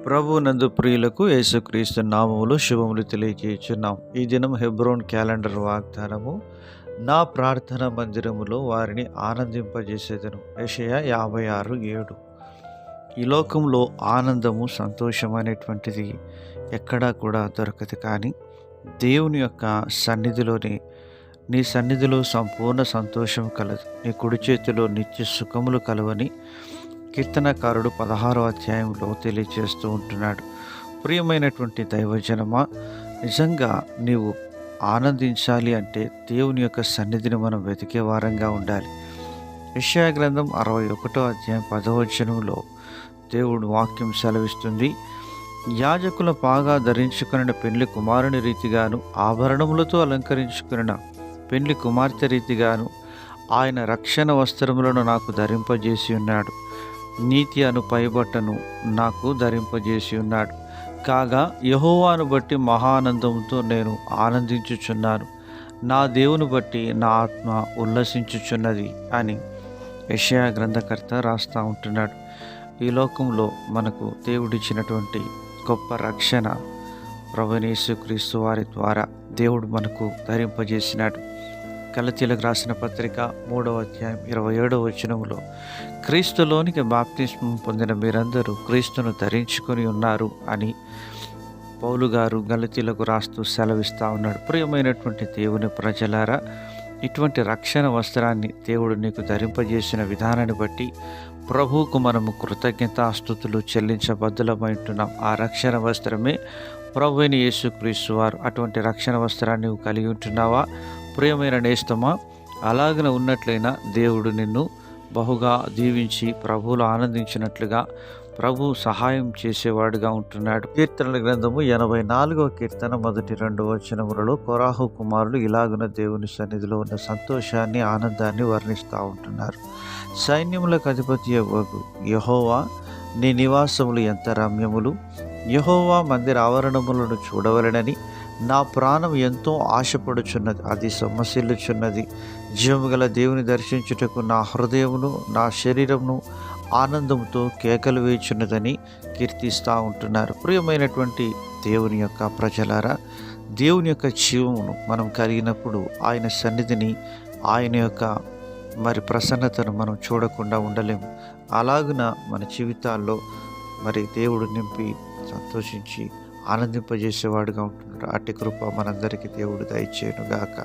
ప్రభువునందు ప్రియులకు యేసుక్రీస్తు నామములో శుభములు తెలియజేయుచున్నాం. ఈ దినం హెబ్రోన్ క్యాలెండర్ వాగ్దానము, నా ప్రార్థన మందిరములో వారిని ఆనందింపజేసేదను. యెషయా 56:7. ఈ లోకంలో ఆనందము, సంతోషం అనేటువంటిది ఎక్కడా కూడా దొరకదు. కానీ దేవుని యొక్క సన్నిధిలోని నీ సన్నిధిలో సంపూర్ణ సంతోషం కలదు, నీ కుడి చేతిలో నిత్య సుఖములు కలవని కీర్తనకారుడు 16వ అధ్యాయంలో తెలియజేస్తూ ఉంటున్నాడు. ప్రియమైనటువంటి దైవజనమా, నిజంగా నీవు ఆనందించాలి అంటే దేవుని యొక్క సన్నిధిని మనం వెతికే వారంగా ఉండాలి. యెషయా గ్రంథం 61వ అధ్యాయం 10వ వచనంలో దేవుడు వాక్యం సెలవిస్తుంది, యాజకుల పాగా ధరించుకున్న పెండ్లి కుమారుని రీతిగాను, ఆభరణములతో అలంకరించుకున్న పెండ్లి కుమార్తె రీతిగాను ఆయన రక్షణ వస్త్రములను నాకు ధరింపజేసి ఉన్నాడు. నీతి అను పైబట్టను నాకు ధరింపజేసి ఉన్నాడు. కాగా యెహోవాను బట్టి మహానందంతో నేను ఆనందించుచున్నాను, నా దేవుని బట్టి నా ఆత్మ ఉల్లసించుచున్నది అని యెషయా గ్రంథకర్త రాస్తూ ఉంటున్నాడు. ఈ లోకంలో మనకు దేవుడిచ్చినటువంటి గొప్ప రక్షణ ప్రభువైన యేసుక్రీస్తు వారి ద్వారా దేవుడు మనకు ధరింపజేసినాడు. గలతీయులకు రాసిన పత్రిక 3వ అధ్యాయం 27వ వచనములో, క్రీస్తులోనికి బాప్తిస్మం పొందిన మీరందరూ క్రీస్తును ధరించుకొని ఉన్నారు అని పౌలు గారు గలతీయులకు రాస్తూ సెలవిస్తూ ఉన్నాడు. ప్రియమైనటువంటి దేవుని ప్రజలారా, ఇటువంటి రక్షణ వస్త్రాన్ని దేవుడు నీకు ధరింపజేసిన విధానాన్ని బట్టి ప్రభువుకు మనము కృతజ్ఞతాస్తుతులు చెల్లించబద్దులమై ఉంటున్నాం. ఆ రక్షణ వస్త్రమే ప్రభువైన యేసుక్రీస్తు వారు. అటువంటి రక్షణ వస్త్రాన్ని నువ్వు కలిగి ఉంటున్నావా? ప్రియమైన నేస్తమా, అలాగన ఉన్నట్లయినా దేవుడు నిన్ను బహుగా దీవించి ప్రభువులు ఆనందించినట్లుగా ప్రభు సహాయం చేసేవాడుగా ఉంటున్నాడు. కీర్తనల గ్రంథము 84వ కీర్తన 1-2 వచనములలో కోరాహు కుమారులు ఇలాగున దేవుని సన్నిధిలో ఉన్న సంతోషాన్ని, ఆనందాన్ని వర్ణిస్తూ ఉంటున్నారు. సైన్యములకు అధిపతి యెహోవా, నీ నివాసములు ఎంత రమ్యములు! యెహోవా మందిర ఆవరణములను చూడవలెనని నా ప్రాణం ఎంతో ఆశపడుచున్నది, అది సొమ్మసిల్లుచున్నది. జీవము గల దేవుని దర్శించుటకు నా హృదయమును, నా శరీరమును ఆనందంతో కేకలు వేయుచున్నదని కీర్తిస్తూ ఉంటున్నారు. ప్రియమైనటువంటి దేవుని యొక్క ప్రజలారా, దేవుని యొక్క జీవమును మనం కలిగినప్పుడు ఆయన సన్నిధిని, ఆయన యొక్క ప్రసన్నతను మనం చూడకుండా ఉండలేము. అలాగున మన జీవితాల్లో దేవుడు నింపి సంతోషించి ఆనందింపజేసేవాడుగా ఉంటున్నాడు. అట్టి కృప మనందరికీ దేవుడు దయచేయునుగాక.